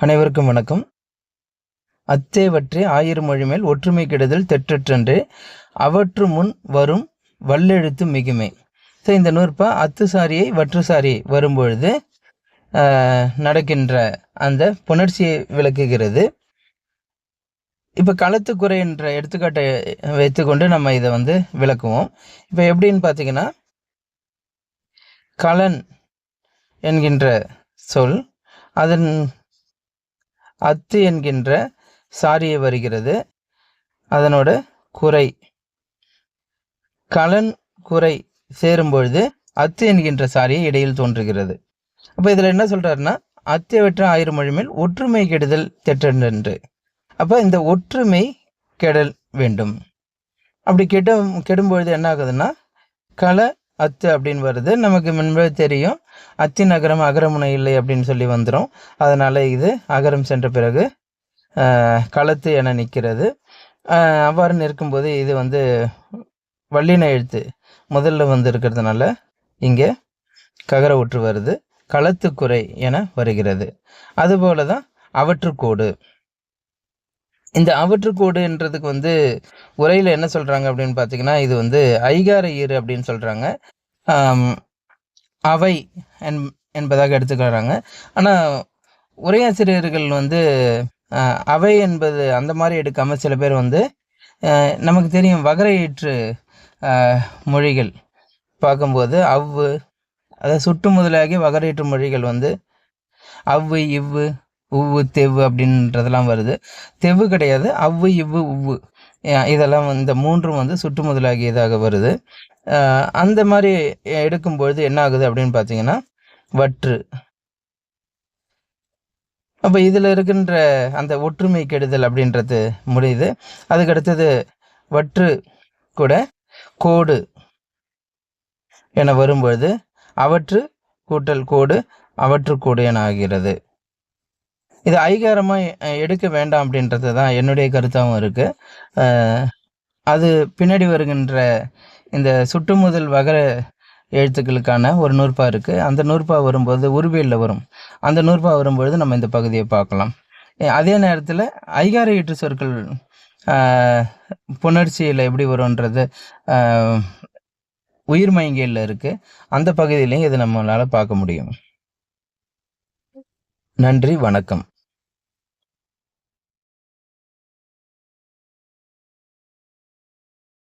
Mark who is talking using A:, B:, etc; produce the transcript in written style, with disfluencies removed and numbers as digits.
A: அனைவருக்கும் வணக்கம். அத்தேவற்றே ஆயிரம் மொழிமேல் ஒற்றுமை கெடுதல் தெற்றற்றன்றே அவற்று முன் வரும் வல்லெழுத்து மிகுமே. ஸோ இந்த நூற்பா அத்து சாரியை வற்று சாரியை வரும்பொழுது நடக்கின்ற அந்த புணர்ச்சியை விளக்குகிறது. இப்போ களத்துக்குறை என்ற எடுத்துக்காட்டை வைத்துக்கொண்டு நம்ம இதை விளக்குவோம். இப்போ எப்படின்னு பார்த்தீங்கன்னா, களன் என்கின்ற சொல் அதன் அத்து என்கின்ற சாரியை வருகிறது. அதனோட குறை களன் குறை சேரும் பொழுது அத்து என்கின்ற சாரியை இடையில் தோன்றுகிறது. அப்போ இதில் என்ன சொல்றாருன்னா, அத்தியவற்ற ஆயிரம் மொழிமேல் ஒற்றுமை கெடுதல் தெற்றென்று. அப்போ இந்த ஒற்றுமை கெடல் வேண்டும். அப்படி கெடும்பொழுது என்ன ஆகுதுன்னா, கள அத்து அப்படின்னு வருது. நமக்கு முன்பே தெரியும், அத்தின் அகரம் அகரமுனை இல்லை அப்படின்னு சொல்லி வந்துடும். அதனால் இது அகரம் சென்ற பிறகு களத்து என நிற்கிறது. அவ்வாறு நிற்கும்போது இது வல்லின எழுத்து முதல்ல இருக்கிறதுனால இங்கே ககர ஒற்று வருது. களத்துக்குறை என வருகிறது. அதுபோல தான் அவற்றுக்கோடு. இந்த அவற்றுக்கோடுன்றதுக்கு உரையில் என்ன சொல்கிறாங்க அப்படின்னு பார்த்தீங்கன்னா, இது ஐகார ஈறு அப்படின்னு சொல்கிறாங்க. அவை என்பதாக எடுத்துக்கிறாங்க. ஆனால் உரையாசிரியர்கள் அவை என்பது அந்த மாதிரி எடுக்காமல் சில பேர் நமக்கு தெரியும் வகரையீற்று மொழிகள் பார்க்கும்போது அவ்வு, அதாவது சுட்டு முதலாகி வகரையீற்று மொழிகள் அவ்வு இவ்வு உவ்வு தெவ்வு அப்படின்றதெல்லாம் வருது. தெவ்வு கிடையாது, அவ்வு இவ்வு உவ்வு இதெல்லாம் இந்த மூன்றும் சுட்டு முதலாகியதாக வருது. அந்த மாதிரி எடுக்கும்பொழுது என்ன ஆகுது அப்படின்னு பார்த்தீங்கன்னா, வற்று. அப்போ இதில் இருக்கின்ற அந்த ஒற்றுமை கெடுதல் அப்படின்றது முடியுது. அதுக்கு அடுத்தது வற்று கூட கோடு என வரும்பொழுது அவற்று கூட்டல் கோடு அவற்றுக்கோடு என ஆகிறது. இது ஐகாரமாக எடுக்க வேண்டாம் அப்படின்றது தான் என்னுடைய கருத்தாகவும் இருக்குது. அது பின்னாடி வருகின்ற இந்த சுட்டு முதல் வகர எழுத்துக்களுக்கான ஒரு நூற்பா இருக்குது. அந்த நூற்பா வரும்போது உருவியலில் வரும். அந்த நூற்பா வரும்பொழுது நம்ம இந்த பகுதியை பார்க்கலாம். அதே நேரத்தில் ஐகார ஈற்று சொற்கள் புணர்ச்சியில் எப்படி வரும்ன்றது உயிர்மயங்கியலில் இருக்குது. அந்த பகுதியிலையும் இது நம்மளால் பார்க்க முடியும். நன்றி, வணக்கம்.